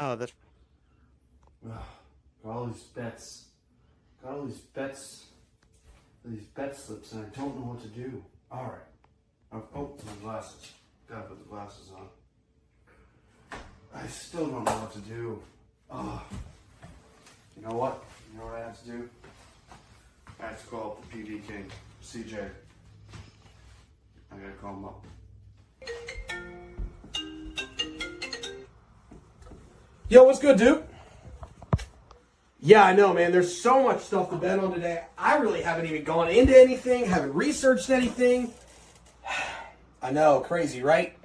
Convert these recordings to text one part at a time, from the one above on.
Oh, that's Ugh, got all these bets. Got all these bets. These bet slips, and I don't know what to do. All right. Oh, my glasses. Gotta put the glasses on. I still don't know what to do. Oh. You know what? You know what I have to do? I have to call up the PD King, CJ. I gotta call him up. Yo, what's good, dude? Yeah, I know, man. There's so much stuff to bet on today. I really haven't even gone into anything, haven't researched anything. I know, crazy, right?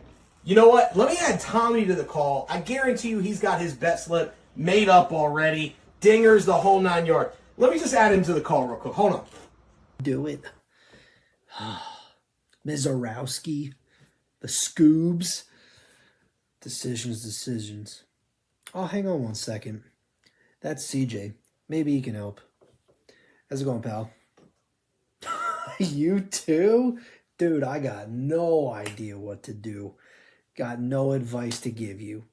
You know what? Let me add Tommy to the call. I guarantee you he's got his bet slip made up already. Dingers, the whole 9 yards. Let me just add him to the call real quick. Hold on. Do it. Mizorowski, the Scoobs. Decisions. Oh, hang on one second. That's CJ. Maybe he can help. How's it going, pal? You too? Dude, I got no idea what to do. Got no advice to give you.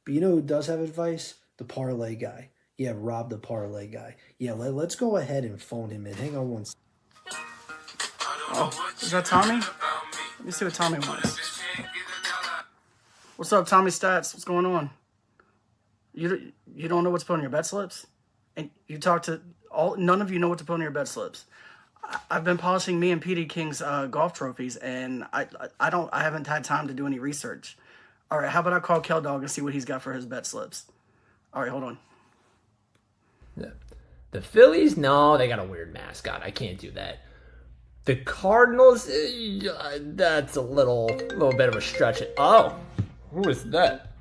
But you know who does have advice? The parlay guy. Yeah, Rob the parlay guy. Yeah, let's go ahead and phone him in. Hang on one second. Oh, is that Tommy? Let me see what Tommy wants. What's up, Tommy Stats? What's going on? You don't know what to put on your bet slips? And you talk to none of you know what to put on your bet slips. I've been polishing me and PD King's golf trophies, and I haven't had time to do any research. All right, how about I call Kel Dog and see what he's got for his bet slips? All right, hold on. The Phillies, no, they got a weird mascot. I can't do that. The Cardinals, that's a little bit of a stretch. Oh, who is that?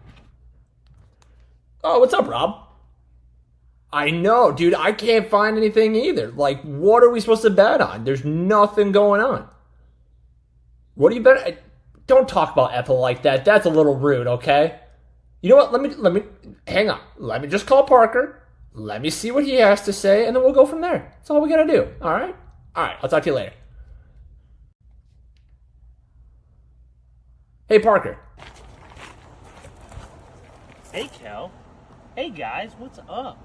Oh, what's up, Rob? I know, dude. I can't find anything either. Like, what are we supposed to bet on? There's nothing going on. What do you bet? Don't talk about Ethel like that. That's a little rude, okay? You know what? Let me hang on. Let me just call Parker. Let me see what he has to say, and then we'll go from there. That's all we gotta do. All right? All right. I'll talk to you later. Hey, Parker. Hey, Kel. Hey, guys, what's up?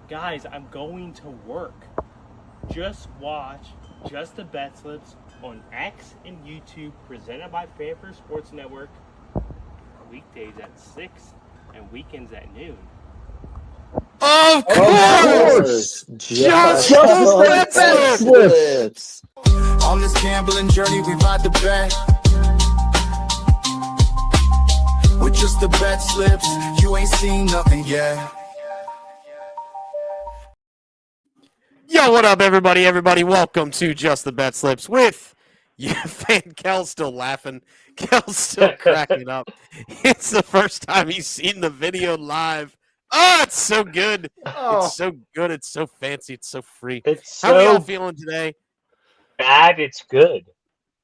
Guys, I'm going to work. Just watch Just the Bet Slips on X and YouTube, presented by Fanfare Sports Network, weekdays at 6 and weekends at noon. Of course! Just the bet slips! On this gambling journey, we ride the bet. With just the bet slips, you ain't seen nothing yet. Yo, what up, everybody? Welcome to Just the Bet Slips with you. Kel's still laughing. Kel's still cracking up. It's the first time he's seen the video live. Oh, it's so good. Oh. It's so good. It's so fancy. It's so free. It's How are y'all so feeling today? bad, it's good.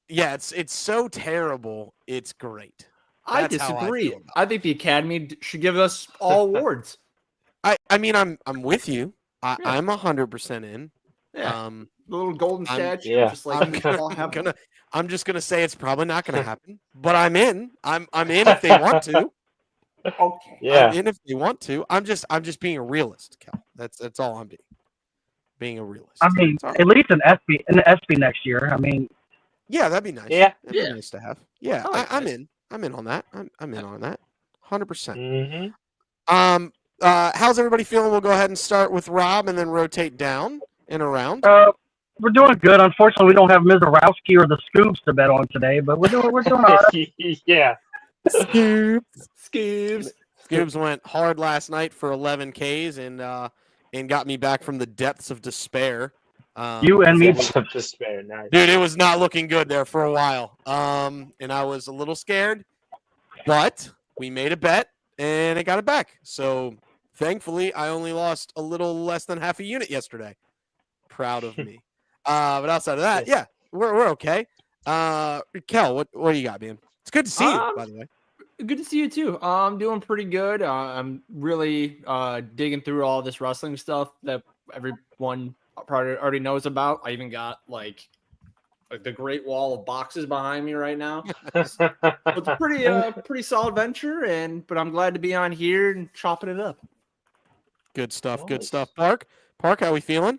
Yeah, it's so terrible. It's great. I That's how I disagree. feel about I think the Academy should give us all awards. I mean, I'm with you. Yeah. I'm 100% in. Yeah. The little golden I'm- statue, yeah. just like I'm just gonna say it's probably not gonna happen, but I'm in. I'm in if they want to. Okay. Yeah. I'm in if they want to. I'm just being a realist, Cal. That's all I'm being a realist. I mean, It's all right. at least an SB next year. I mean, Yeah, that'd be nice. Yeah. That'd be Yeah. nice to have. Yeah, I like I'm that. in. I'm in on that. I'm in on that. 100%. Mm-hmm. How's everybody feeling? We'll go ahead and start with Rob and then rotate down and around. we're doing good. Unfortunately, we don't have Mizorowski or the Scoops to bet on today, but we're doing all right. Yeah. Scoobs. Scoobs. Scoobs went hard last night for 11 Ks and got me back from the depths of despair. You and me. Of despair. Nice. Dude, it was not looking good there for a while. And I was a little scared, but we made a bet and it got it back. So thankfully, I only lost a little less than half a unit yesterday. Proud of me. But outside of that, yeah, we're okay. Kel, what do you got, man? It's good to see you, by the way. Good to see you too. I'm doing pretty good. I'm really digging through all this wrestling stuff that everyone probably already knows about. I even got like the Great Wall of boxes behind me right now. It's a pretty solid venture, but I'm glad to be on here and chopping it up. Good stuff. Good Nice. stuff. Park, how we feeling?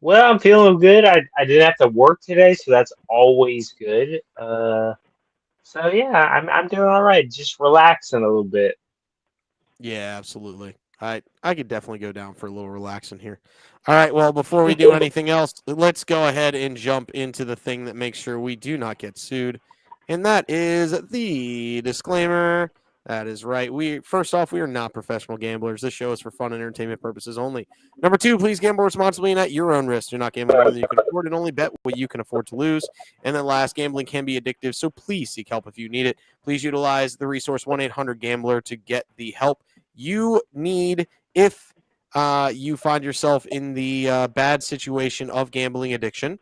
Well, I'm feeling good. I didn't have to work today, so that's always good. So yeah, I'm doing all right. Just relaxing a little bit. Yeah, absolutely. I could definitely go down for a little relaxing here. All right. Well, before we do anything else, let's go ahead and jump into the thing that makes sure we do not get sued, and that is the disclaimer. That is right. First off, we are not professional gamblers. This show is for fun and entertainment purposes only. Number two, please gamble responsibly and at your own risk. Do not gamble more than you can afford, and only bet what you can afford to lose. And then last, gambling can be addictive, so please seek help if you need it. Please utilize the resource 1-800-GAMBLER to get the help you need if you find yourself in the bad situation of gambling addiction.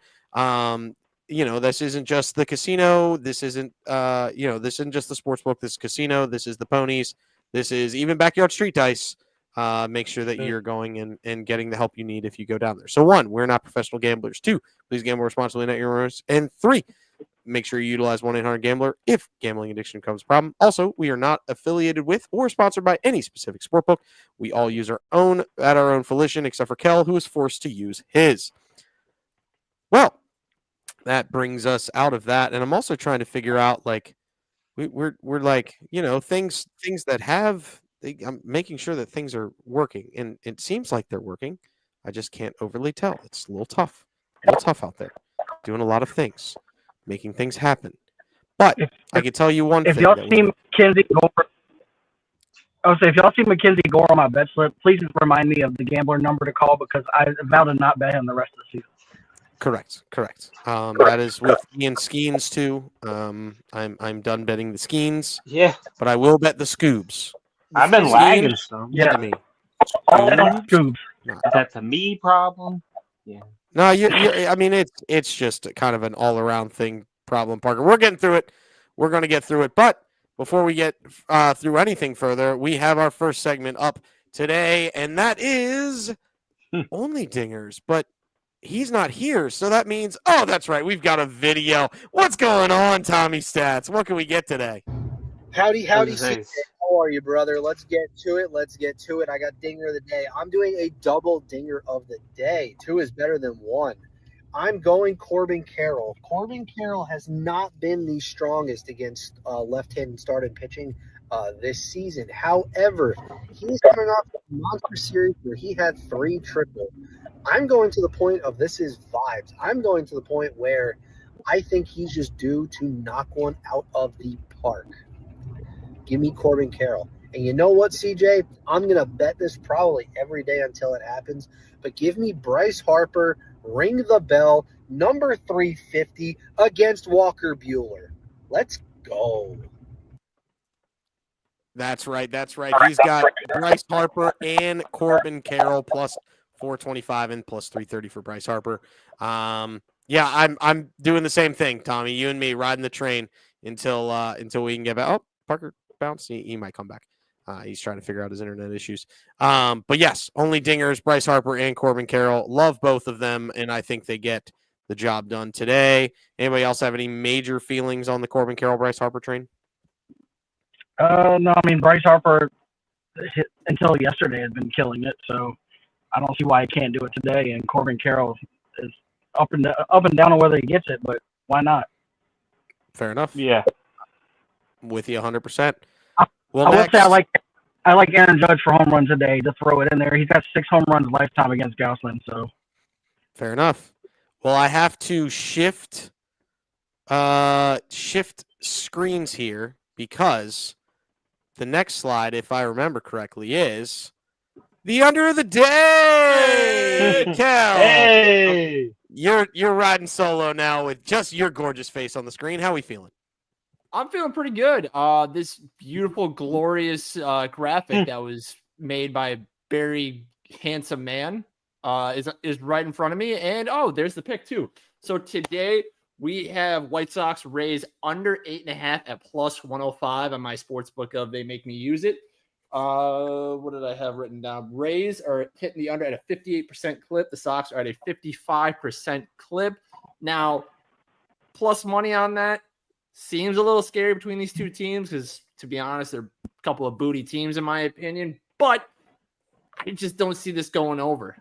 This isn't just the casino. This isn't, this isn't just the sports book. This is casino. This is the ponies. This is even backyard street dice. Make sure that you're going and getting the help you need if you go down there. So 1, we're not professional gamblers. 2, please gamble responsibly and at your own risk. And 3, make sure you utilize 1-800-GAMBLER if gambling addiction becomes a problem. Also, we are not affiliated with or sponsored by any specific sportbook. We all use our own at our own volition, except for Kel, who is forced to use his. Well, that brings us out of that, and I'm also trying to figure out like we're like things that have. I'm making sure that things are working, and it seems like they're working. I just can't overly tell. It's a little tough out there. Doing a lot of things, making things happen. But I can tell you one thing. If y'all see Mackenzie Gore, if y'all see Mackenzie Gore on my bet slip, please remind me of the gambler number to call because I vow to not bet him the rest of the season. Correct. That is with me and Skeens too. I'm done betting the Skeens. Yeah, but I will bet the Scoobs. I've been lagging some. Look at me. Scoobs. Is that the me problem? Yeah. No, you. I mean, it's just kind of an all around thing problem, Parker. We're getting through it. We're going to get through it. But before we get through anything further, we have our first segment up today, and that is only dingers. But he's not here, so that means that's right. We've got a video. What's going on, Tommy Stats? What can we get today? Howdy, CJ. How are you, brother? Let's get to it. I got dinger of the day. I'm doing a double dinger of the day. 2 is better than 1. I'm going Corbin Carroll. Corbin Carroll has not been the strongest against left-handed started pitching this season. However, he's coming off a monster series where he had 3 triple. I'm going to the point of this is vibes. I'm going to the point where I think he's just due to knock one out of the park. Give me Corbin Carroll. And you know what, CJ? I'm going to bet this probably every day until it happens. But give me Bryce Harper, ring the bell, number 350 against Walker Buehler. Let's go. That's right. He's got Bryce Harper and Corbin Carroll plus 425 and plus 330 for Bryce Harper. I'm doing the same thing, Tommy. You and me riding the train until we can get back. Oh, Parker bounced. He might come back. He's trying to figure out his internet issues. But yes, only dingers, Bryce Harper and Corbin Carroll. Love both of them, and I think they get the job done today. Anybody else have any major feelings on the Corbin Carroll, Bryce Harper train? No, I mean, Bryce Harper, until yesterday, had been killing it, so I don't see why he can't do it today. And Corbin Carroll is up and down on whether he gets it, but why not? Fair enough. Yeah. With you 100%. Well, I will say I like Aaron Judge for home runs today to throw it in there. He's got 6 home runs lifetime against Gaussman, so. Fair enough. Well, I have to shift screens here because the next slide, if I remember correctly, is the under of the day. Cal, Hey, you're riding solo now with just your gorgeous face on the screen. How are we feeling? I'm feeling pretty good. This beautiful, glorious graphic that was made by a very handsome man is right in front of me. And there's the pick too. So today we have White Sox Rays under 8.5 at plus 105 on my sports book of They Make Me Use It. What did I have written down? Rays are hitting the under at a 58% clip. The Sox are at a 55% clip. Now, plus money on that. Seems a little scary between these two teams because, to be honest, they're a couple of booty teams in my opinion. But I just don't see this going over.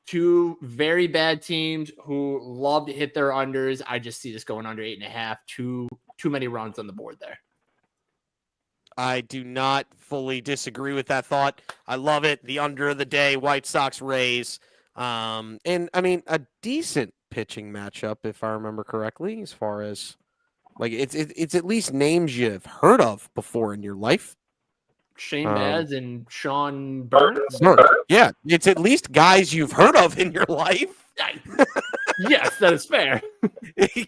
Two very bad teams who love to hit their unders. I just see this going under 8.5. Too many runs on the board there. I do not fully disagree with that thought. I love it. The under of the day, White Sox Rays. And I mean, a decent pitching matchup, if I remember correctly, as far as like it's at least names you've heard of before in your life. Shane Baz and Sean Burns. Yeah, it's at least guys you've heard of in your life. Yes, that is fair.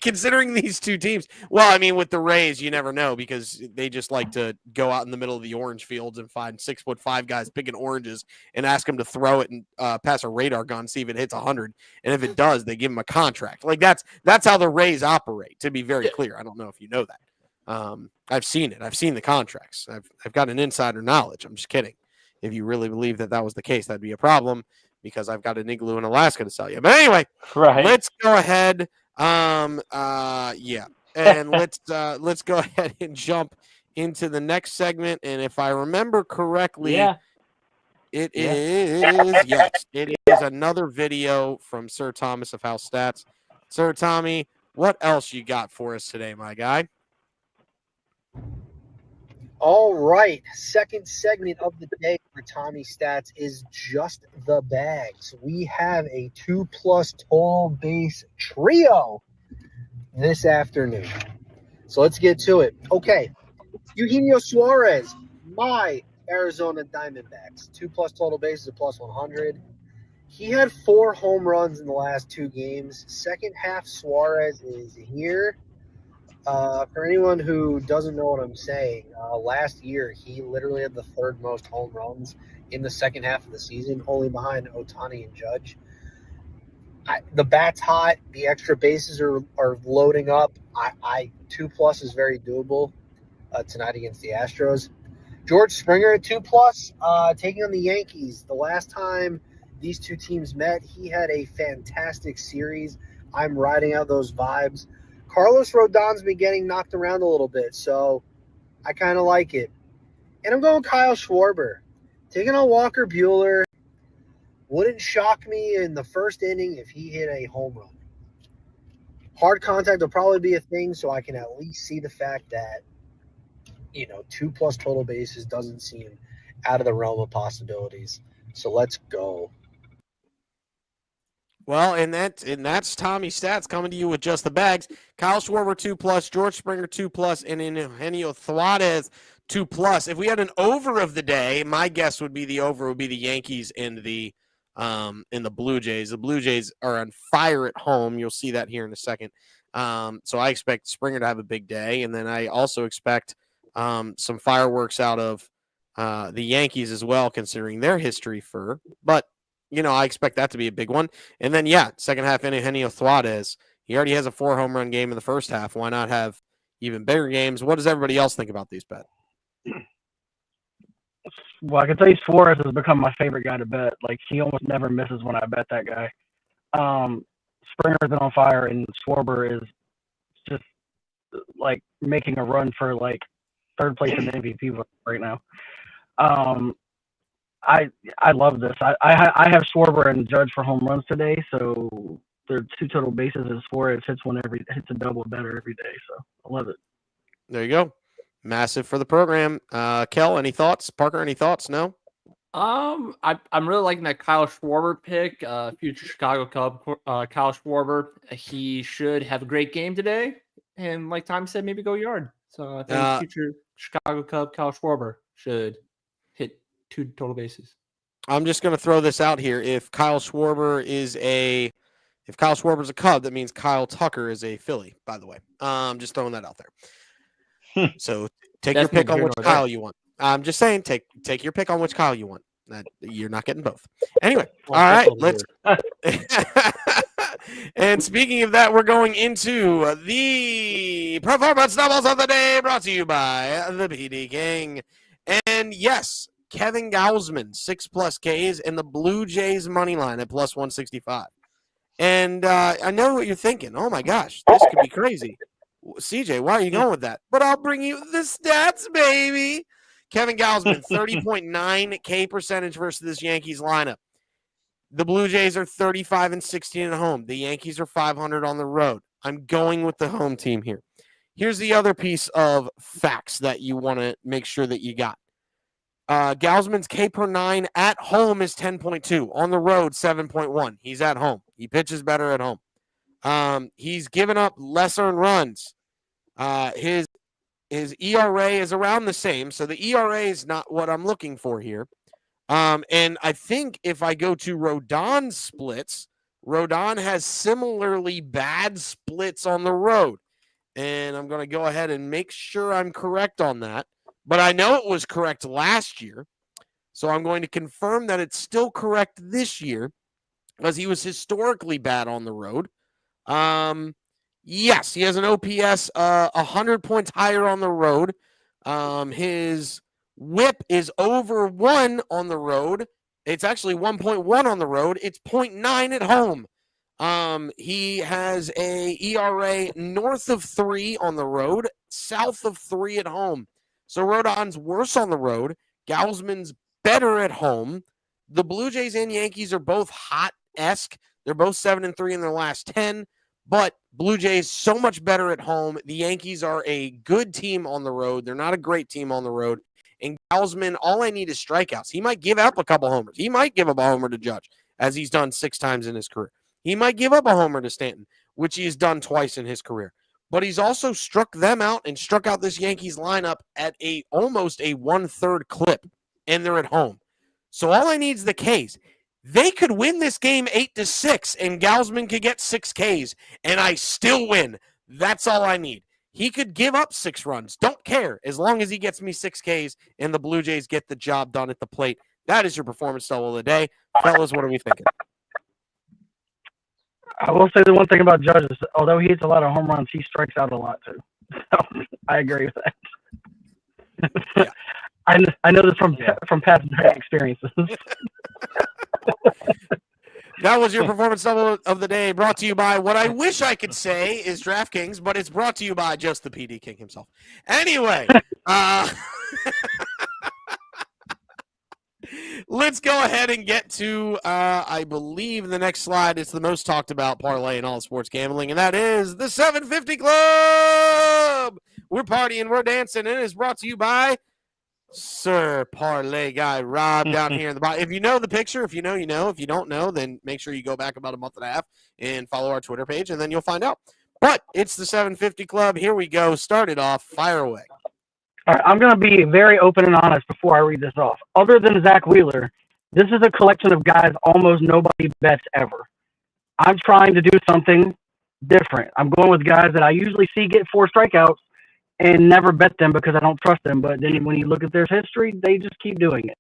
Considering these two teams, well, I mean, with the Rays, you never know because they just like to go out in the middle of the orange fields and find 6'5" guys picking oranges and ask them to throw it and pass a radar gun, see if it hits 100, and if it does, they give them a contract. Like that's how the Rays operate. To be very clear, I don't know if you know that. I've seen it. I've seen the contracts. I've got an insider knowledge. I'm just kidding. If you really believe that was the case, that'd be a problem because I've got an igloo in Alaska to sell you. But anyway, let's go ahead. Yeah, and let's go ahead and jump into the next segment. And if I remember correctly, it is another video from Sir Thomas of House Stats. Sir Tommy, what else you got for us today, my guy? All right, second segment of the day for Tommy Stats is just the bags. We have a 2+ total base trio this afternoon. So let's get to it. Okay, Eugenio Suarez, my Arizona Diamondbacks, 2+ total bases, a +100. He had 4 home runs in the last 2 games. Second half, Suarez is here. For anyone who doesn't know what I'm saying, last year he literally had the 3rd most home runs in the second half of the season, only behind Ohtani and Judge. The bat's hot. The extra bases are loading up. 2+ is very doable tonight against the Astros. George Springer at 2+, taking on the Yankees. The last time these two teams met, he had a fantastic series. I'm riding out those vibes. Carlos Rodon's been getting knocked around a little bit, so I kind of like it. And I'm going Kyle Schwarber. Taking on Walker Buehler. Wouldn't shock me in the first inning if he hit a home run. Hard contact will probably be a thing, so I can at least see the fact that, 2+ total bases doesn't seem out of the realm of possibilities. So let's go. Well, and that's Tommy Stats coming to you with just the bags. Kyle Schwarber 2+, George Springer 2+, and Eugenio Suarez 2+. If we had an over of the day, my guess would be the over would be the Yankees and the Blue Jays. The Blue Jays are on fire at home. You'll see that here in a second. So I expect Springer to have a big day, and then I also expect some fireworks out of the Yankees as well, considering their history but. I expect that to be a big one. And then, second half, Eugenio Suarez. He already has a 4 home run game in the first half. Why not have even bigger games? What does everybody else think about these bets? Well, I can tell you Suarez has become my favorite guy to bet. Like, he almost never misses when I bet that guy. Springer's been on fire, and Schwarber is just, like, making a run for, like, 3rd place in the MVP right now. I love this. I have Schwarber and Judge for home runs today, so they're 2 total bases, and Suarez hits a double better every day. So I love it. There you go. Massive for the program. Kel, any thoughts? Parker, any thoughts? No? I'm really liking that Kyle Schwarber pick, future Chicago Cub, Kyle Schwarber. He should have a great game today, and like Tom said, maybe go yard. So I think future Chicago Cub, Kyle Schwarber should hit 2 total bases. I'm just going to throw this out here. If Kyle Schwarber's a Cub, that means Kyle Tucker is a Philly, by the way. Just throwing that out there. So take your pick on which Kyle you want. I'm just saying, take your pick on which Kyle you want. You're not getting both. Anyway, all right, let's. And speaking of that, we're going into the performance doubles of the day, brought to you by the PD King. And yes, Kevin Gausman, 6+ Ks, and the Blue Jays money line at +165. And I know what you're thinking. Oh my gosh, this could be crazy. CJ, why are you going with that? But I'll bring you the stats, baby. Kevin Gausman, 30.9 K percentage versus this Yankees lineup. The Blue Jays are 35 and 16 at home. The Yankees are 500 on the road. I'm going with the home team here. Here's the other piece of facts that you want to make sure that you got. Gausman's K per 9 at home is 10.2. On the road, 7.1. He's at home. He pitches better at home. He's given up less earned runs. His ERA is around the same, so the ERA is not what I'm looking for here. And I think if I go to Rodon's splits, Rodon has similarly bad splits on the road. And I'm going to go ahead and make sure I'm correct on that. But I know it was correct last year. So I'm going to confirm that it's still correct this year because he was historically bad on the road. Yes, he has an OPS 100 points higher on the road. His whip is over 1 on the road. It's actually 1.1 on the road. It's 0.9 at home. He has a ERA north of 3 on the road, south of 3 at home. So Rodon's worse on the road. Gausman's better at home. The Blue Jays and Yankees are both hot-esque. They're both 7-3 in their last 10, but Blue Jays so much better at home. The Yankees are a good team on the road. They're not a great team on the road. And Gausman, all I need is strikeouts. He might give up a couple homers. He might give up a homer to Judge, as he's done 6 times in his career. He might give up a homer to Stanton, which he has done twice in his career. But he's also struck them out and struck out this Yankees lineup at almost a 1/3 clip, and they're at home. So all I need is the Ks. They could win this game 8-6, and Gausman could get 6 Ks, and I still win. That's all I need. He could give up 6 runs. Don't care. As long as he gets me 6 Ks and the Blue Jays get the job done at the plate. That is your performance double of the day. Fellas, what are we thinking? I will say the one thing about Judge is, although he hits a lot of home runs, he strikes out a lot too. So I agree with that. Yeah. I know this from past experiences. That was your performance double of the day, brought to you by what I wish I could say is DraftKings, but it's brought to you by just the PD King himself. Anyway, let's go ahead and get to, I believe, the next slide. It's the most talked about parlay in all sports gambling, and that is the 750 Club. We're partying, we're dancing, and it's brought to you by Sir Parlay Guy Rob down here in the bottom. If you know the picture, if you know, you know. If you don't know, then make sure you go back about a month and a half and follow our Twitter page, and then you'll find out. But it's the 750 Club. Here we go. Start it off. Fire away. All right, I'm going to be very open and honest before I read this off. Other than Zach Wheeler, this is a collection of guys almost nobody bets ever. I'm trying to do something different. I'm going with guys that I usually see get 4 strikeouts and never bet them because I don't trust them. But then when you look at their history, they just keep doing it.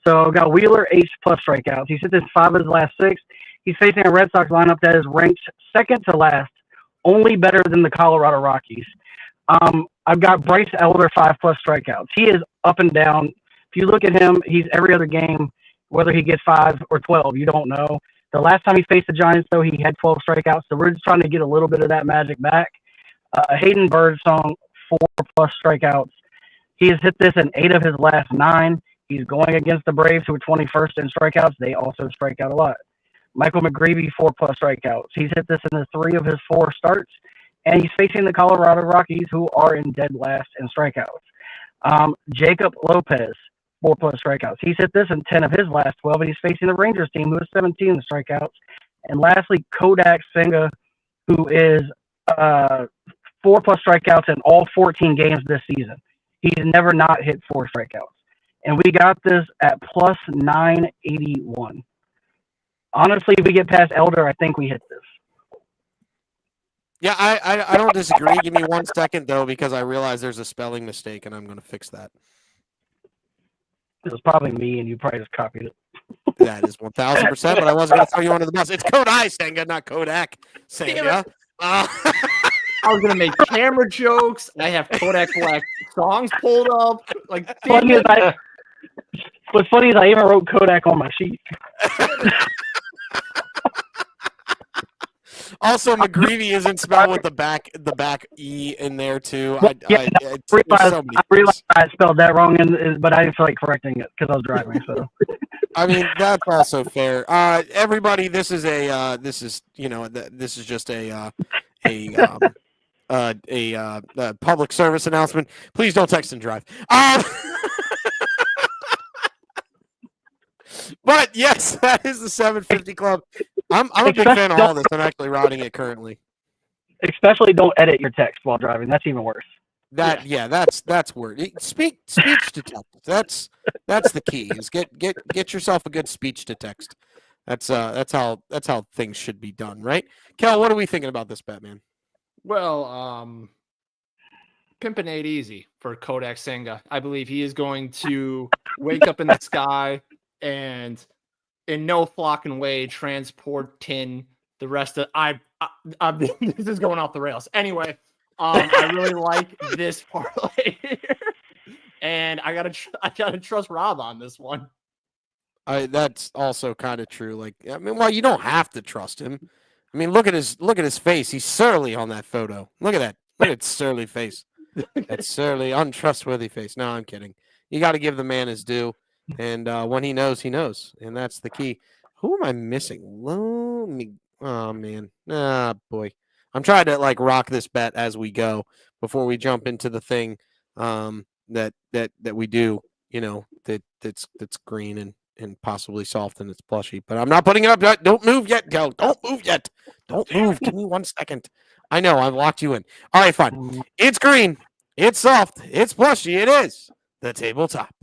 So I've got Wheeler, 8+ strikeouts. He's hit this 5 of his last 6. He's facing a Red Sox lineup that is ranked second to last, only better than the Colorado Rockies. I've got Bryce Elder, 5+ strikeouts. He is up and down. If you look at him, he's every other game, whether he gets 5 or 12, you don't know. The last time he faced the Giants, though, he had 12 strikeouts. So we're just trying to get a little bit of that magic back. Hayden Birdsong, 4+ strikeouts. He has hit this in 8 of his last 9. He's going against the Braves, who are 21st in strikeouts. They also strike out a lot. Michael McGreevy, 4+ strikeouts. He's hit this in the 3 of his 4 starts. And he's facing the Colorado Rockies, who are in dead last in strikeouts. Jacob Lopez, 4+ strikeouts. He's hit this in 10 of his last 12, and he's facing the Rangers team, who is 17 in strikeouts. And lastly, Kodak Senga, who is 4+ strikeouts in all 14 games this season. He's never not hit 4 strikeouts. And we got this at plus 981. Honestly, if we get past Elder, I think we hit this. Yeah, I don't disagree. Give me 1 second, though, because I realize there's a spelling mistake, and I'm going to fix that. It was probably me, and you probably just copied it. That is 1,000%, but I wasn't going to throw you under the bus. It's Kodai Senga, not Kodak Senga. I was going to make camera jokes. I have Kodak Black songs pulled up. What's funny is I even wrote Kodak on my sheet. Also, McGreevy isn't spelled with the back E in there too. Well, yeah, There's so many I realized things. I spelled that wrong, but I didn't feel like correcting it because I was driving. So I mean, that's also fair. Everybody, this is just a public service announcement. Please don't text and drive. But yes, that is the 750 Club. I'm a big fan of all this. I'm actually routing it currently. especially don't edit your text while driving. That's even worse. That's word. Speech to text. That's the key. Is get yourself a good speech to text. That's how things should be done, right? Kel, what are we thinking about this bet, man? Well, pimping ain't easy for Kodak Senga. I believe he is going to wake up in the sky and in no flocking way transporting the rest of this is going off the rails. Anyway, I really like this parlay here. And I gotta trust Rob on this one. That's also kind of true. Like, I mean, well, you don't have to trust him. I mean, look at his face. He's surly on that photo. Look at that. Look at surly face. That surly, untrustworthy face. No, I'm kidding. You got to give the man his due, and when he knows, and that's the key. Who am I missing? Oh man, boy. I'm trying to like rock this bet as we go before we jump into the thing that we do. You know, that's green and possibly soft and it's plushy. But I'm not putting it up. Don't move yet, Kel. Don't move yet. Don't move. Give me 1 second. I know I've locked you in. All right, fine. It's green. It's soft. It's plushy. It is the tabletop.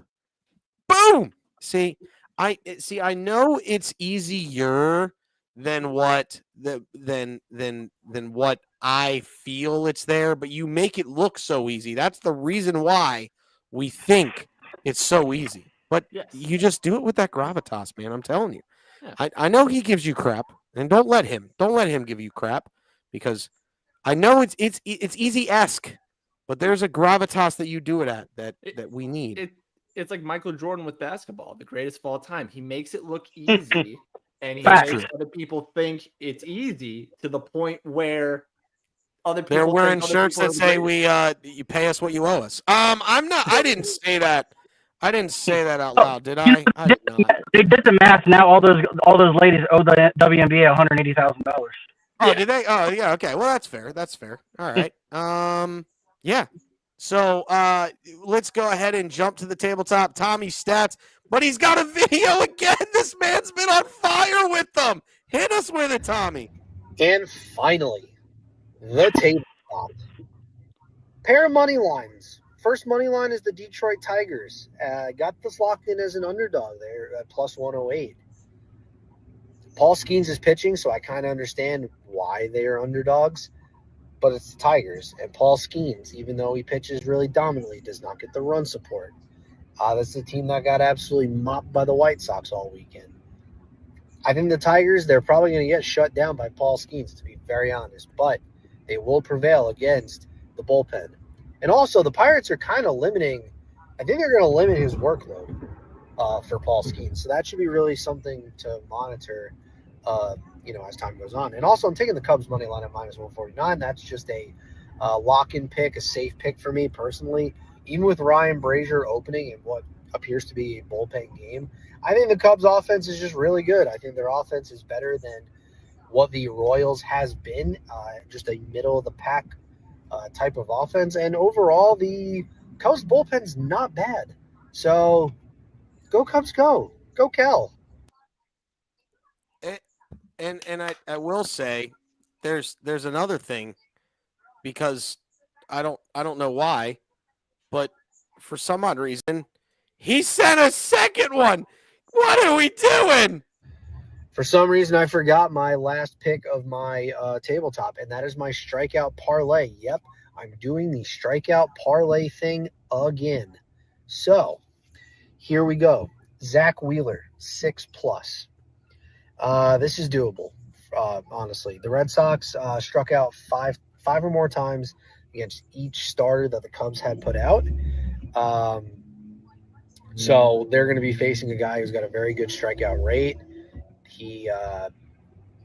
Boom. See, I know it's easier than what what I feel it's there, but you make it look so easy. That's the reason why we think it's so easy. But you just do it with that gravitas, man. I'm telling you. Yeah. I know he gives you crap, and don't let him give you crap, because I know it's easy-esque, but there's a gravitas that you do it at that we need. It's like Michael Jordan with basketball, the greatest of all time. He makes it look easy, and he makes other people think it's easy to the point where other people they're wearing shirts that say you pay us what you owe us. I'm not. I didn't say that. I didn't say that out loud, did I? I did not. They did the math. Now all those ladies owe the WNBA $180,000. Oh, did they? Oh, yeah. Okay. Well, that's fair. That's fair. All right. Yeah. So let's go ahead and jump to the tabletop. Tommy's stats, but he's got a video again. This man's been on fire with them. Hit us with it, Tommy. And finally, the tabletop. Pair of money lines. First money line is the Detroit Tigers. Got this locked in as an underdog there at plus 108. Paul Skeens is pitching, so I kind of understand why they are underdogs. But it's the Tigers. And Paul Skeens, even though he pitches really dominantly, does not get the run support. That's the team that got absolutely mopped by the White Sox all weekend. I think the Tigers, they're probably going to get shut down by Paul Skeens, to be very honest. But they will prevail against the bullpen. And also, the Pirates are kind of limiting – I think they're going to limit his workload for Paul Skeens. So that should be really something to monitor, as time goes on. And also, I'm taking the Cubs money line at minus 149. That's just a lock-in pick, a safe pick for me personally. Even with Ryan Brazier opening in what appears to be a bullpen game, I think the Cubs offense is just really good. I think their offense is better than what the Royals has been, just a middle-of-the-pack type of offense. And overall, the Cubs bullpen's not bad. So, go Cubs, go. Go Cal. And I will say there's another thing, because I don't know why, but for some odd reason, he sent a second one. What are we doing? For some reason, I forgot my last pick of my tabletop, and that is my strikeout parlay. Yep, I'm doing the strikeout parlay thing again. So, here we go. Zach Wheeler, 6+. This is doable, honestly. The Red Sox struck out five or more times against each starter that the Cubs had put out. So they're going to be facing a guy who's got a very good strikeout rate. He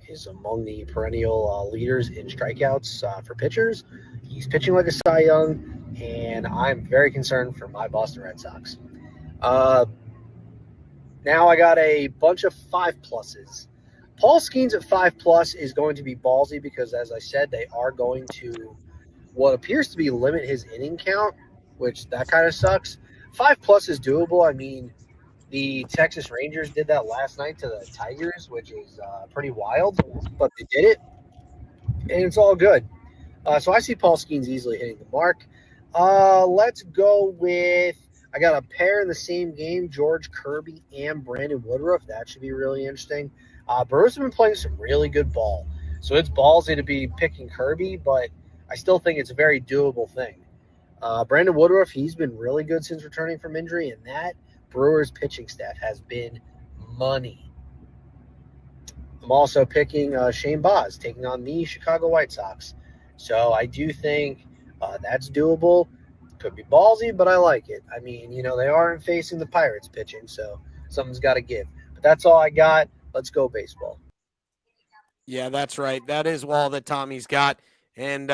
is among the perennial leaders in strikeouts for pitchers. He's pitching like a Cy Young, and I'm very concerned for my Boston Red Sox. Now I got a bunch of 5+s. Paul Skeens at 5+ is going to be ballsy because, as I said, they are going to what appears to be limit his inning count, which that kind of sucks. 5+ is doable. I mean, the Texas Rangers did that last night to the Tigers, which is pretty wild, but they did it, and it's all good. So I see Paul Skeens easily hitting the mark. Let's go with I got a pair in the same game, George Kirby and Brandon Woodruff. That should be really interesting. Brewers have been playing some really good ball, so it's ballsy to be picking Kirby, but I still think it's a very doable thing. Brandon Woodruff, he's been really good since returning from injury, and that Brewers pitching staff has been money. I'm also picking Shane Baz, taking on the Chicago White Sox. So I do think that's doable. Could be ballsy, but I like it. I mean, they aren't facing the Pirates pitching, so something's got to give. But that's all I got. Let's go baseball. Yeah, that's right. That is all that Tommy's got. And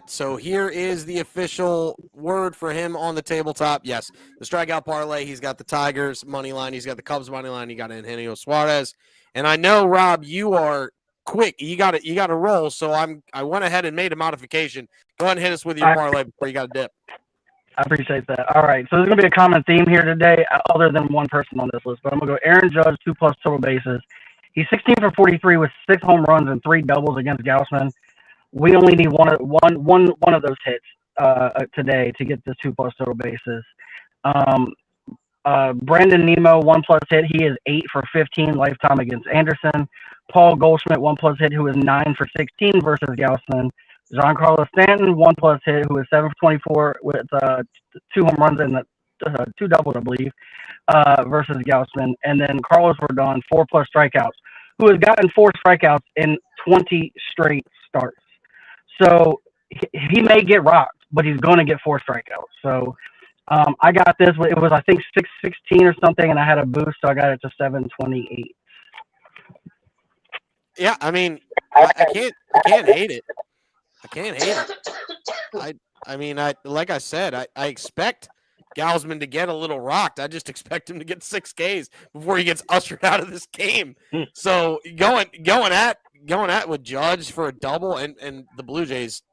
so here is the official word for him on the tabletop. Yes, the strikeout parlay. He's got the Tigers money line. He's got the Cubs money line. He got Eugenio Suarez. And I know, Rob, you are quick. You got to roll. So I went ahead and made a modification. Go ahead and hit us with your parlay before you got to dip. I appreciate that. All right, so there's going to be a common theme here today, other than one person on this list. But I'm going to go Aaron Judge, 2+ total bases. He's 16 for 43 with 6 home runs and 3 doubles against Gaussman. We only need one of those hits today to get this 2+ total bases. Brandon Nemo, 1+ hit. He is 8 for 15 lifetime against Anderson. Paul Goldschmidt, 1+ hit, who is 9 for 16 versus Gaussman. Giancarlo Stanton, 1+ hit, who is 7 for 24 with 2 home runs and 2 doubles, I believe, versus Gaussman. And then Carlos Rodon, 4+ strikeouts, who has gotten 4 strikeouts in 20 straight starts. So he may get rocked, but he's going to get 4 strikeouts. So I got this. It was, I think, 616 or something, and I had a boost, so I got it to 728. Yeah, I mean, I can't hate it. I can't hate it. I mean, like I said, I expect Gausman to get a little rocked. I just expect him to get 6 Ks before he gets ushered out of this game. So going at with Judge for a double, and the Blue Jays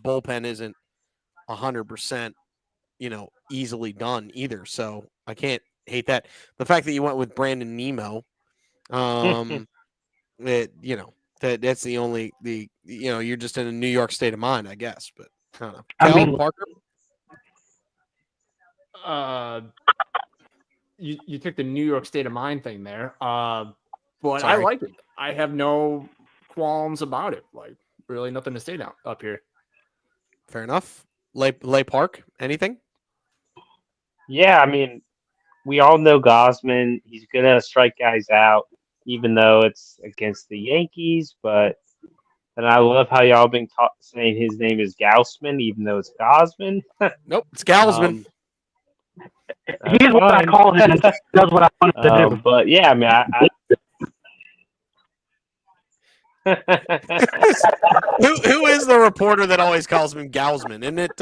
bullpen isn't 100%, easily done either. So I can't hate that. The fact that you went with Brandon Nemo, that's the only you're just in a New York state of mind, I guess. But I don't know. Cal, Parker. You took the New York state of mind thing there. But Sorry. I like it. I have no qualms about it. Like, really nothing to say down up here. Fair enough. Lay Park, anything? Yeah, I mean, we all know Gosman. He's gonna strike guys out, even though it's against the Yankees. And I love how y'all been saying his name is Gaussman, even though it's Gosman. Nope, it's Gausman. He's what I call him and does what I want him to do. But yeah, I mean, Who is the reporter that always calls him Gausman? Isn't it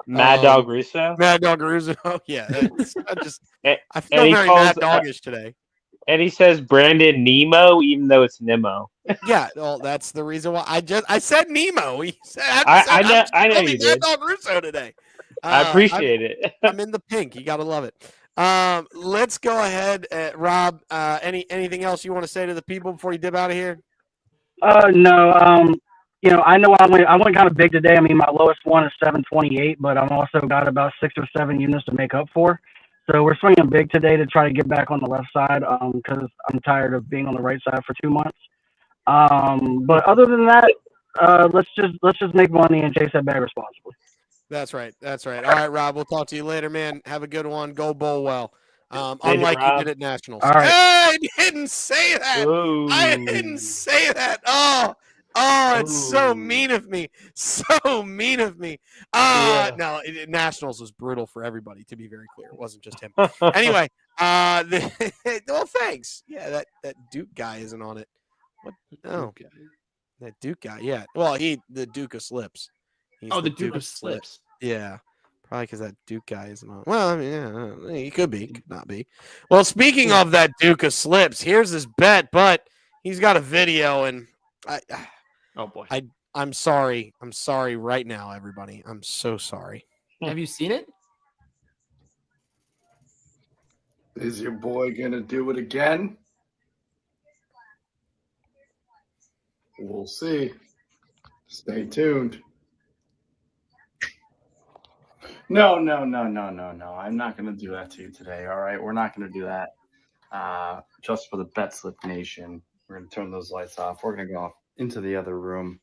Mad Dog Russo? Mad Dog Russo. Yeah, I feel very Mad Doggish today. And he says Brandon Nemo, even though it's Nemo. Yeah, well, that's the reason why I said Nemo. He said, I know you did. Mad Dog Russo today. I appreciate it. I'm in the pink. You gotta love it. Let's go ahead, Rob. Anything else you want to say to the people before you dip out of here? No. I know I went kind of big today. I mean, my lowest one is 728, but I'm also got about 6 or 7 units to make up for. So we're swinging big today to try to get back on the left side because I'm tired of being on the right side for 2 months. But other than that, let's just make money and chase that bag responsibly. That's right. All right, Rob. We'll talk to you later, man. Have a good one. Go bowl well. Unlike you did at Nationals. All right. I didn't say that. Ooh. I didn't say that. Oh, it's so mean of me. So mean of me. Yeah. No, Nationals was brutal for everybody, to be very clear. It wasn't just him. Anyway, well, thanks. Yeah, that Duke guy isn't on it. Oh, that Duke guy. Yeah. Well, the Duke of Slips. He's the Duke of Slips. Yeah. Probably because that Duke guy isn't on. Well, I mean, yeah, he could be, could not be. Well, speaking of that Duke of Slips, here's his bet, but he's got a video, and Oh boy. I'm sorry. I'm sorry right now, everybody. I'm so sorry. Have you seen it? Is your boy gonna do it again? We'll see. Stay tuned. No. I'm not gonna do that to you today. All right, we're not gonna do that. Just for the BetSlip Nation, we're gonna turn those lights off. We're gonna go off into the other room.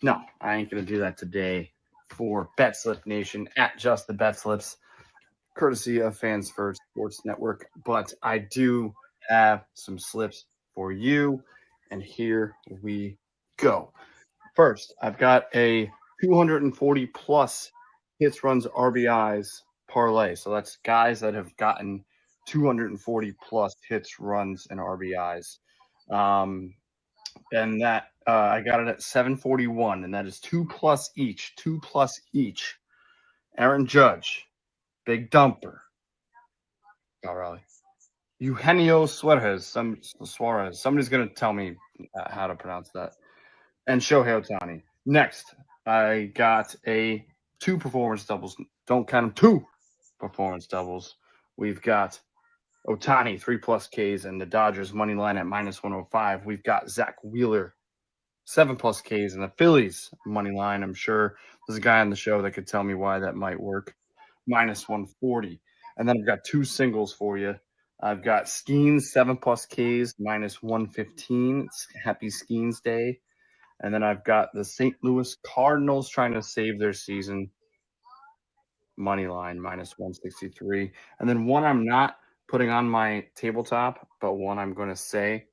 No, I ain't gonna do that today for BetSlip Nation at Just the BetSlips, courtesy of Fans First Sports Network. But I do have some slips for you, and here we go. First, I've got a 240 plus hits, runs, RBIs parlay. So that's guys that have gotten 240 plus hits, runs, and RBIs. And that I got it at 741, and that is 2+ each. 2+ each. Aaron Judge, Big Dumper. Raleigh. Eugenio Suarez. Somebody's going to tell me how to pronounce that. And Shohei Ohtani. Next, I got a 2 performance doubles. Don't count them. 2 performance doubles. We've got Ohtani, 3+ Ks, and the Dodgers money line at -105. We've got Zach Wheeler, 7+ Ks, and the Phillies money line. I'm sure there's a guy on the show that could tell me why that might work. -140. And then I've got 2 singles for you. I've got Skeens, 7+ Ks, -115. It's Happy Skeens Day. And then I've got the St. Louis Cardinals trying to save their season. Money line, -163. And then one I'm not putting on my tabletop, but one I'm going to say,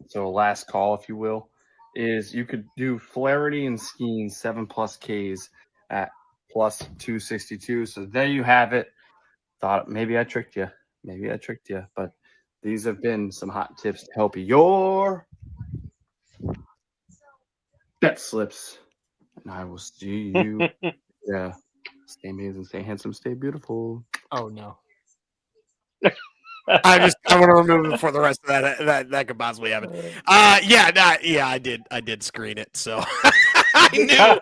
so last call, if you will, is you could do Flaherty and Skeens, 7+ Ks at +262. So there you have it. Thought maybe I tricked you. But these have been some hot tips to help your bet slips. And I will see you. Yeah. Stay amazing, stay handsome, stay beautiful. Oh no. I want to remove it for the rest of that could possibly happen. I did screen it, so I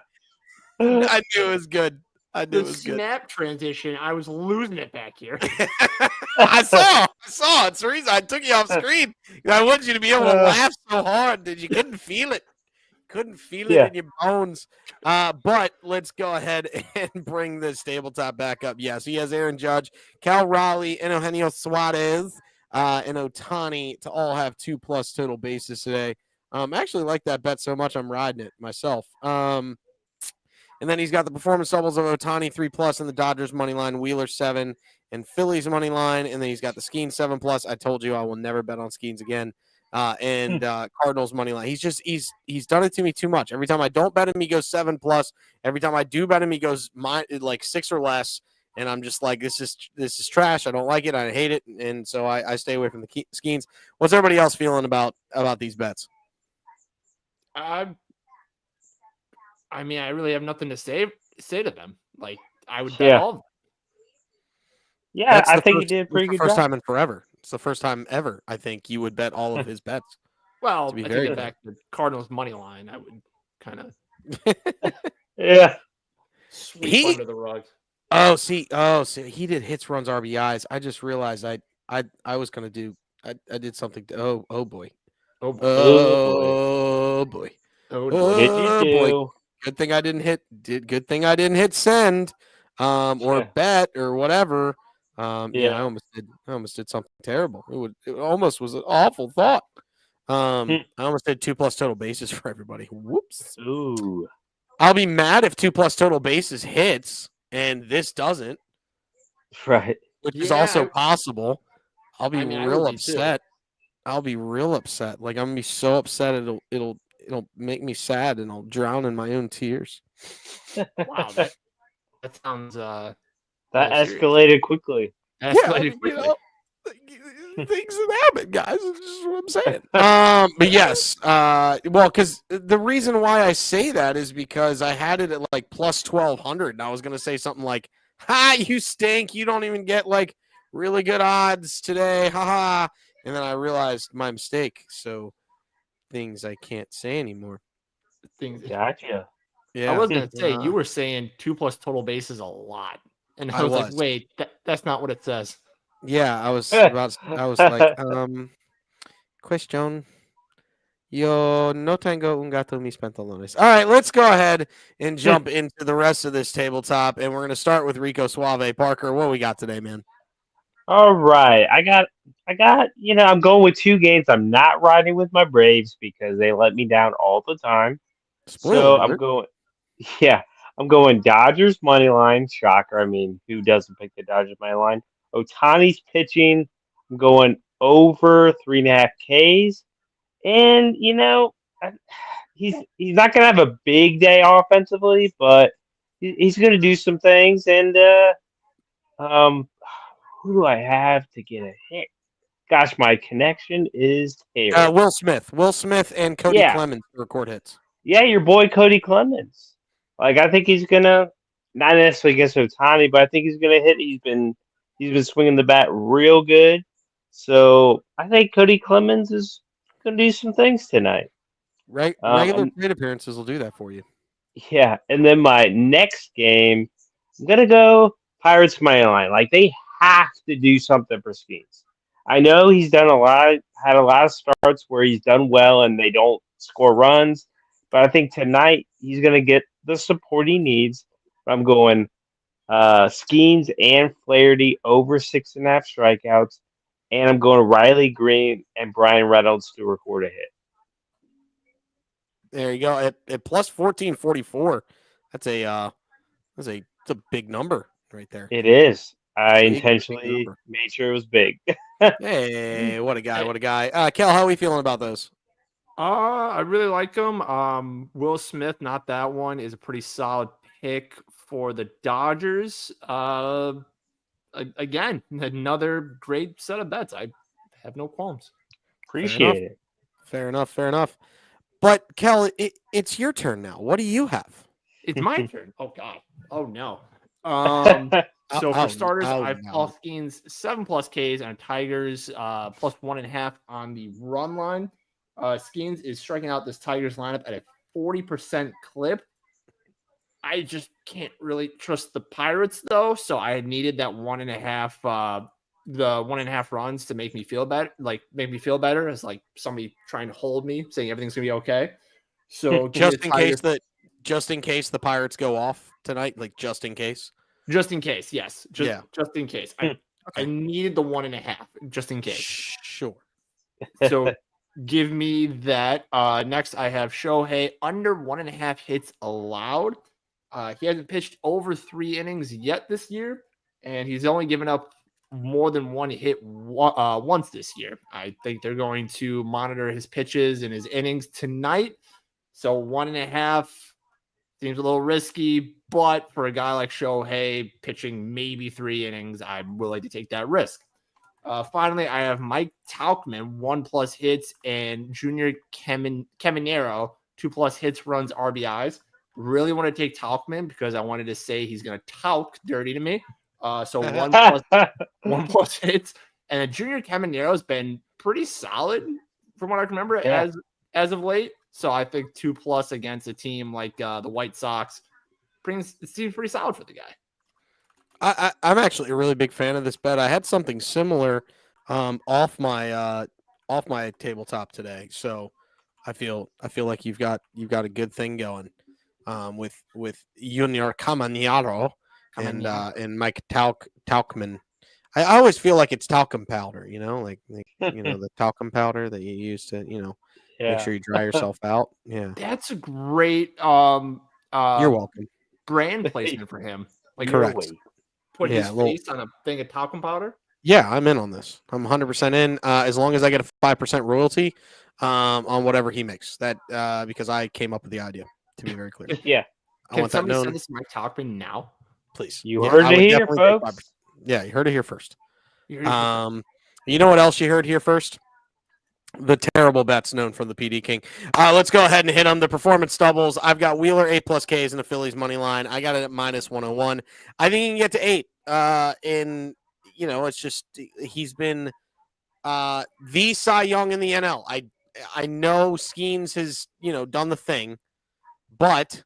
knew it was good. I knew it was good. Snap transition, I was losing it back here. I saw. It's the reason I took you off screen. I wanted you to be able to laugh so hard that you couldn't feel it. Couldn't feel it in your bones. But let's go ahead and bring the tabletop back up. Yes, he has Aaron Judge, Cal Raleigh, and Eugenio Suarez, and Ohtani to all have 2+ total bases today. I actually like that bet so much I'm riding it myself. And then he's got the performance doubles of Ohtani 3+ and the Dodgers money line, Wheeler 7, and Phillies money line. And then he's got the Skeens 7+. I told you I will never bet on Skeens again. And Cardinals money line. He's done it to me too much. Every time I don't bet him, he goes 7+. Every time I do bet him, he goes like 6 or less. And I'm just like, this is trash. I don't like it. I hate it. And so I stay away from the Skeens. What's everybody else feeling about these bets? I mean, I really have nothing to say to them. Like, I would bet all of them. Yeah, I think he did a pretty good first job. time in forever. It's the first time ever, I think, you would bet all of his bets. Well, I take it back to Cardinals money line. I would kind of sweep under the rug. Oh, see, he did hits, runs, RBIs. I just realized I was gonna do. I did something. Oh boy. Oh boy. What did you do? Good thing I didn't hit send, or bet or whatever. I almost did something terrible. It almost was an awful thought. I almost did 2+ total bases for everybody. Whoops. Ooh. I'll be mad if 2+ total bases hits and this doesn't. Right. Which is also possible. I'll be real upset. I'll be real upset. Like, I'm gonna be so upset it'll make me sad and I'll drown in my own tears. Wow, that sounds that escalated quickly. Escalated quickly. things that happen, guys. That's just what I'm saying. But yes, well, because the reason why I say that is because I had it at like plus 1,200, and I was gonna say something like, "Ha, you stink! You don't even get like really good odds today, haha." And then I realized my mistake. So things I can't say anymore. Things. Gotcha. Yeah, I was gonna say yeah. you were saying 2+ total bases a lot, and I I was like, was. wait, that's not what it says. Yeah, I was about. I was like, question. Yo no tengo un gato mis pantalones. All right, let's go ahead and jump into the rest of this tabletop, and we're going to start with Rico Suave. Parker, what we got today, man? All right. I'm going with two games. I'm not riding with my Braves because they let me down all the time. Spoiler So I'm alert. going, yeah, I'm going Dodgers money line. Shocker. I mean, who doesn't pick the Dodgers money line? Otani's pitching. I'm going over 3.5 Ks. And I- he's not gonna have a big day offensively, but he's gonna do some things. And um, who do I have to get a hit? Gosh, my connection is terrible. Will Smith. Will Smith and Cody Yeah, Clemens record hits. yeah, your boy Cody Clemens. Like I think he's gonna not necessarily against Otani, but I think he's gonna hit. He's been swinging the bat real good. So I think Cody Clemens is gonna do some things tonight. Regular And plate appearances will do that for you. yeah, and then my next game, I'm gonna go Pirates money line. Like they have to do something for Skeens. I know he's done had a lot of starts where he's done well and they don't score runs, but I think tonight he's gonna get the support he needs. I'm going Skeens and Flaherty over 6.5 strikeouts, and I'm going Riley Green and Brian Reynolds to record a hit. There you go. At plus 1444. That's a big number right there. It is. I Big intentionally number. made sure it was big. Hey, what a guy! What a guy! Kel, how are we feeling about those? I really like him. Will Smith, not that one, is a pretty solid pick for the Dodgers. Again, another great set of bets. I have no qualms. Appreciate it. Fair enough. Fair enough. But Kel, it's your turn now. What do you have? It's my turn. Oh God. Oh no. So for Oh, starters, oh, I've no. Paul Skeens 7+ Ks and Tigers plus 1.5 on the run line. Skeens is striking out this Tigers lineup at a 40% clip. I just can't really trust the Pirates though, so I needed that 1.5 the 1.5 runs to make me feel better, as like somebody trying to hold me, saying everything's gonna be okay. So just in case the Pirates go off tonight, like just in case. Just in case, yes. Just in case. I Okay. needed the 1.5 just in case. Sure. So give me that. Next, I have Shohei under 1.5 hits allowed. He hasn't pitched over 3 innings yet this year, and he's only given up more than 1 hit once this year. I think they're going to monitor his pitches and his innings tonight. So 1.5 seems a little risky, but for a guy like Shohei pitching maybe 3 innings, I'm willing to take that risk. Finally, I have Mike Tauchman, 1+ hits, and Junior Caminero, 2+ hits, runs, RBIs. Really want to take Tauchman because I wanted to say he's going to talk dirty to me. So 1+ hits, and then Junior Caminero has been pretty solid from what I can remember as of late. So I think 2+ against a team like the White Sox it seems pretty solid for the guy. I'm actually a really big fan of this bet. I had something similar off my tabletop today, so I feel like you've got a good thing going with Junior Caminero and Mike Tauchman. I always feel like it's talcum powder, like the talcum powder that you use to make sure you dry yourself out. Yeah, That's a great you're welcome. brand placement for him. Like Correct. Put his face on a thing of talcum powder. Yeah, I'm in on this. I'm 100% in. As long as I get a 5% royalty on whatever he makes. That because I came up with the idea. To be very clear. Yeah. Can somebody send this to Mike Tauchman now? Please. You heard it here, folks. Yeah, you heard it here first. You know what else you heard here first? The terrible bets known from the PD King. Let's go ahead and hit on the performance doubles. I've got Wheeler 8+ Ks in the Phillies money line. I got it at -101. I think he can get to 8. And it's just he's been the Cy Young in the NL. I know Skeens has done the thing, but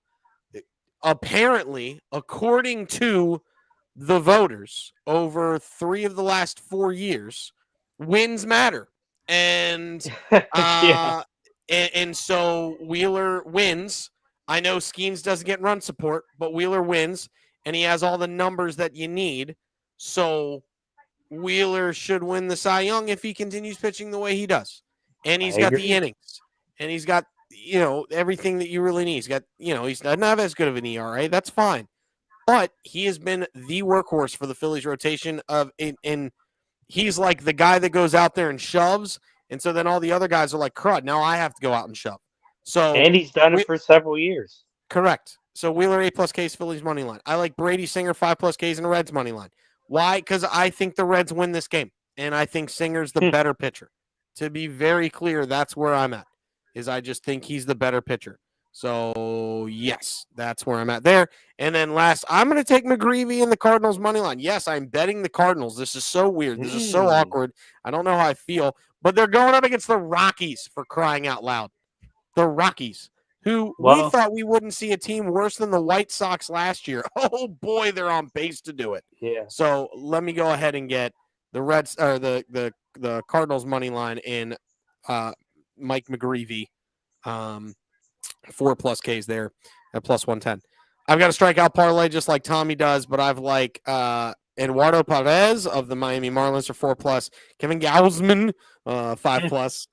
apparently, according to the voters, over 3 of the last 4 years, wins matter. And Yeah. and so Wheeler wins. I know Skeens doesn't get run support, but Wheeler wins, and he has all the numbers that you need. So Wheeler should win the Cy Young if he continues pitching the way he does. And he's I got agree. the innings. And he's got, everything that you really need. He's got, he doesn't have as good of an ERA. That's fine. But he has been the workhorse for the Phillies rotation and he's like the guy that goes out there and shoves. And so then all the other guys are like, crud, now I have to go out and shove. So And he's done it for several years. correct. So Wheeler 8+ Ks Phillies money line. I like Brady Singer 5+ Ks in the Reds money line. Why? Because I think the Reds win this game, and I think Singer's the better pitcher. To be very clear, that's where I'm at. Is I just think he's the better pitcher. So yes, that's where I'm at there. And then last, I'm going to take McGreevy in the Cardinals money line. Yes, I'm betting the Cardinals. This is so weird. This is so awkward. I don't know how I feel, but they're going up against the Rockies, for crying out loud. The Rockies, who we thought we wouldn't see a team worse than the White Sox last year. Oh boy, they're on pace to do it. Yeah. So let me go ahead and get the Reds or the Cardinals money line in Mike McGreevy, 4+ Ks there at +110. I've got a strikeout parlay just like Tommy does, but I've like Eduardo Perez of the Miami Marlins for 4+, Kevin Gausman 5+.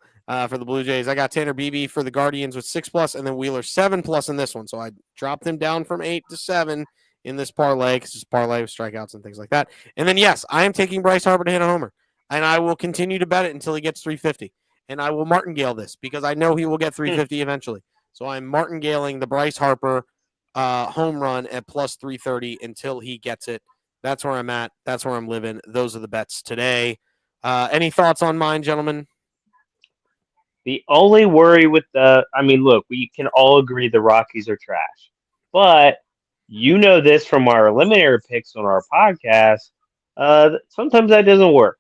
For the Blue Jays, I got Tanner Beebe for the Guardians with 6+, and then Wheeler 7+ in this one. So I dropped him down from 8 to 7 in this parlay because it's parlay with strikeouts and things like that. And then yes, I am taking Bryce Harper to hit a homer, and I will continue to bet it until he gets 350. And I will martingale this because I know he will get 350 eventually. So I'm martingaling the Bryce Harper home run at +330 until he gets it. That's where I'm at. That's where I'm living. Those are the bets today. Any thoughts on mine, gentlemen? The only worry with look, we can all agree the Rockies are trash. But this from our eliminator picks on our podcast. Sometimes that doesn't work.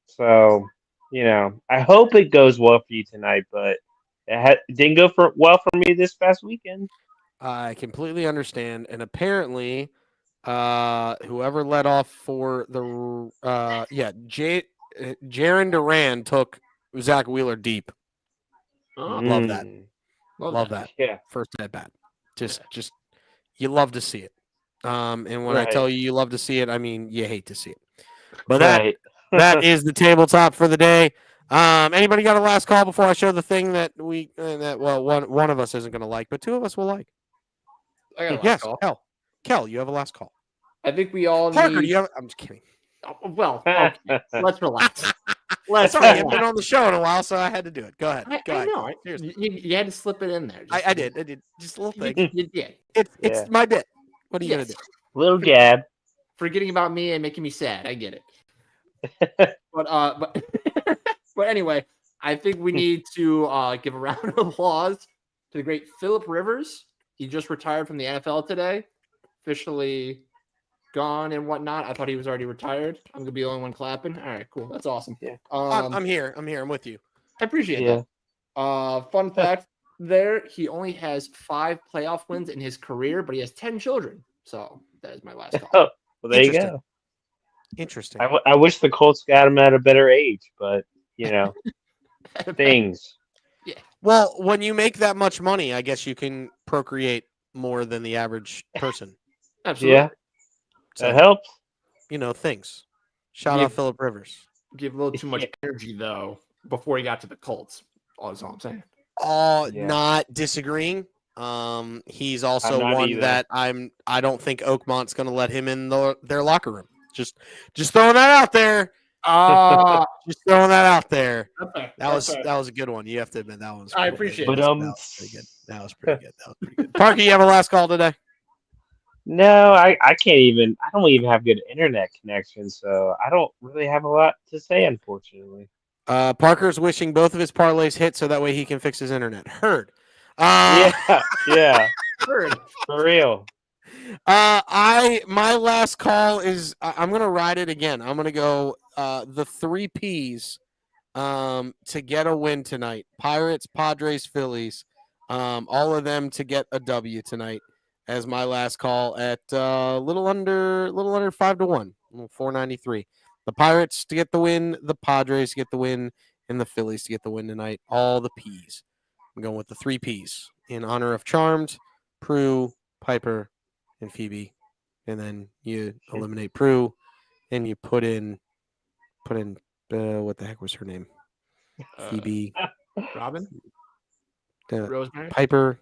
So, I hope it goes well for you tonight, but it didn't go well for me this past weekend. I completely understand. And apparently, whoever led off for the Jaron Duran took Zach Wheeler deep. Love that. Love that. Yeah. First at bat. Just you love to see it. And when I tell you love to see it, I mean you hate to see it. But that is the tabletop for the day. Anybody got a last call before I show the thing that one of us isn't going to like, but 2 of us will like? I got a last call. Kel, you have a last call. I think we all Parker, need... you have... I'm just kidding. Well, okay. Let's relax. That's all right. You've been on the show in a while, so I had to do it. Go ahead. I know. You had to slip it in there. I did. Just a little thing. You did. It's my bit. What are you going to do? Little jab. Forgetting about me and making me sad. I get it. But anyway, I think we need to give a round of applause to the great Philip Rivers. He just retired from the NFL today. Officially gone and whatnot. I thought he was already retired. I'm gonna be the only one clapping. All right, cool. That's awesome. Yeah. I'm here. I'm with you. I appreciate that. Fun fact: there, he only has 5 playoff wins in his career, but he has 10 children. So that is my last call. Oh, well, there you go. Interesting. I wish the Colts got him at a better age, but things. Yeah. Well, when you make that much money, I guess you can procreate more than the average person. Absolutely. Yeah. That helps. Things. Shout out Philip Rivers. Give a little too much energy though before he got to the Colts. That's all I'm saying. Not disagreeing. He's also one either. that I don't think Oakmont's going to let him in their locker room. Just throwing that out there. Just throwing that out there. Okay. That was a good one. You have to admit that one was. I appreciate it. it. That was pretty good. That was pretty good. Parker, you have a last call today. No, I can't even. I don't even have good internet connection, so I don't really have a lot to say, unfortunately. Parker's wishing both of his parlays hit so that way he can fix his internet. Heard. Yeah, Heard. for real. My last call is I'm gonna ride it again. I'm gonna go the 3 Ps to get a win tonight. Pirates, Padres, Phillies. All of them to get a W tonight as my last call at little under 5-1, 493. The Pirates to get the win, the Padres to get the win, and the Phillies to get the win tonight. All the Ps. I'm going with the 3 Ps in honor of Charmed, Prue, Piper, and Phoebe. And then you eliminate Prue, and you put in what the heck was her name? Phoebe, Robin? Rosemary, Piper.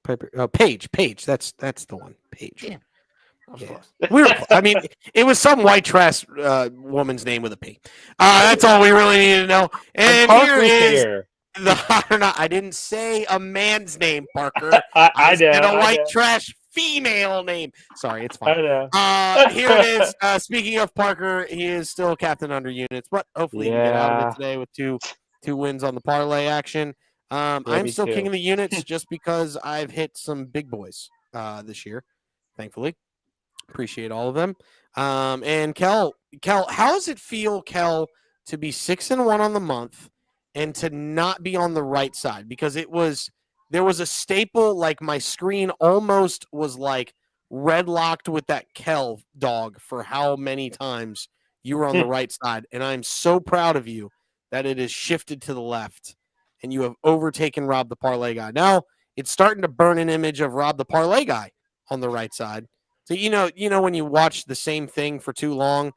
Paige. That's the one. Paige. Damn. Yeah. I mean, it was some white trash woman's name with a P. That's all we really need to know. And here is the hot or not. I didn't say a man's name, Parker. I said a white trash female name. Sorry, it's fine. Here it is. Speaking of Parker, he is still captain under units, but hopefully he can get out of it today with two wins on the parlay action. I'm still king of the units just because I've hit some big boys this year, thankfully. Appreciate all of them. And Kel, how does it feel, Kel, to be 6-1 on the month and to not be on the right side? Because there was a staple, like my screen almost was like red locked with that Kel dog for how many times you were on the right side. And I'm so proud of you that it has shifted to the left and you have overtaken Rob the Parlay Guy. Now it's starting to burn an image of Rob the Parlay Guy on the right side. So, you know, when you watch the same thing for too long,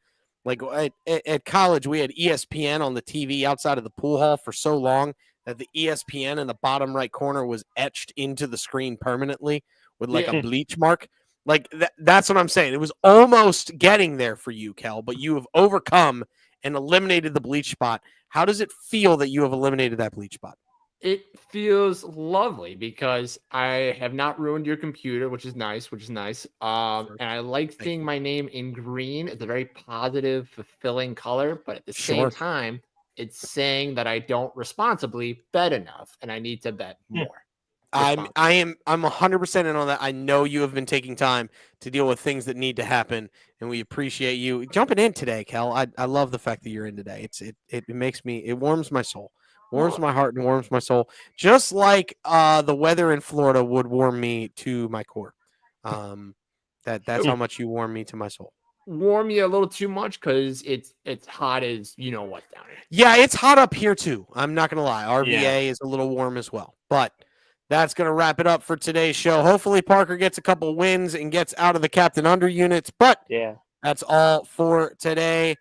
like at college, we had ESPN on the TV outside of the pool hall for so long that the ESPN in the bottom right corner was etched into the screen permanently with like a bleach mark. Like that's what I'm saying. It was almost getting there for you, Kel, but you have overcome and eliminated the bleach spot. How does it feel that you have eliminated that bleach spot? It feels lovely because I have not ruined your computer, which is nice. And I like seeing my name in green. It's a very positive, fulfilling color, but at the same time, it's saying that I don't responsibly bet enough and I need to bet more. I'm 100% in on that. I know you have been taking time to deal with things that need to happen, and we appreciate you jumping in today, Kel. I love the fact that you're in today. It makes me, it warms my soul. Warms my heart and warms my soul, just like the weather in Florida would warm me to my core. That's how much you warm me to my soul. Warm you a little too much because it's hot as you know what down here. Yeah, it's hot up here too. I'm not gonna lie. RVA is a little warm as well. But that's gonna wrap it up for today's show. Hopefully Parker gets a couple wins and gets out of the captain under units. But that's all for today.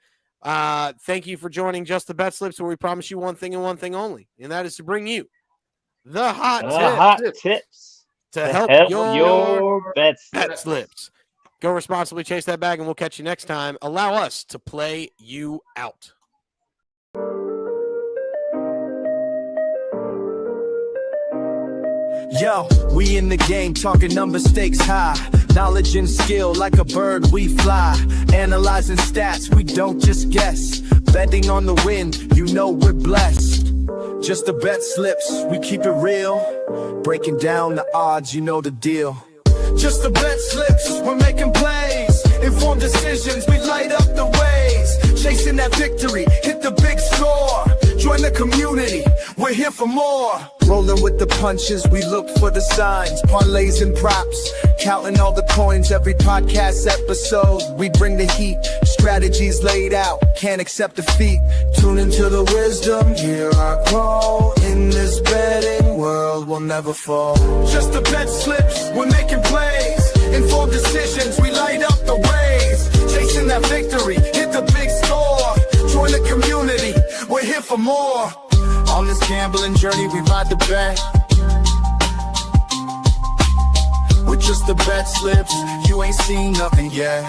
Thank you for joining Just the Bet Slips, where we promise you one thing and one thing only, and that is to bring you the hot tips to help your bet slips. Go responsibly, chase that bag, and we'll catch you next time. Allow us to play you out. Yo, we in the game talking number stakes high. Knowledge and skill like a bird we fly. Analyzing stats, we don't just guess. Betting on the win, you know we're blessed. Just the bet slips, we keep it real. Breaking down the odds, you know the deal. Just the bet slips, we're making plays. Informed decisions, we light up the ways. Chasing that victory, hit the big score. Join the community, we're here for more. Rolling with the punches, we look for the signs. Parlays and props, counting all the coins every podcast episode. We bring the heat, strategies laid out, can't accept defeat. Tune into the wisdom, hear our call. In this betting world, we'll never fall. Just the bet slips, we're making plays. Informed decisions, we light up the ways. Chasing that victory, hit the big score. Join the community, we're here for more. On this gambling journey, we ride the bet. With just the bet slips, you ain't seen nothing yet.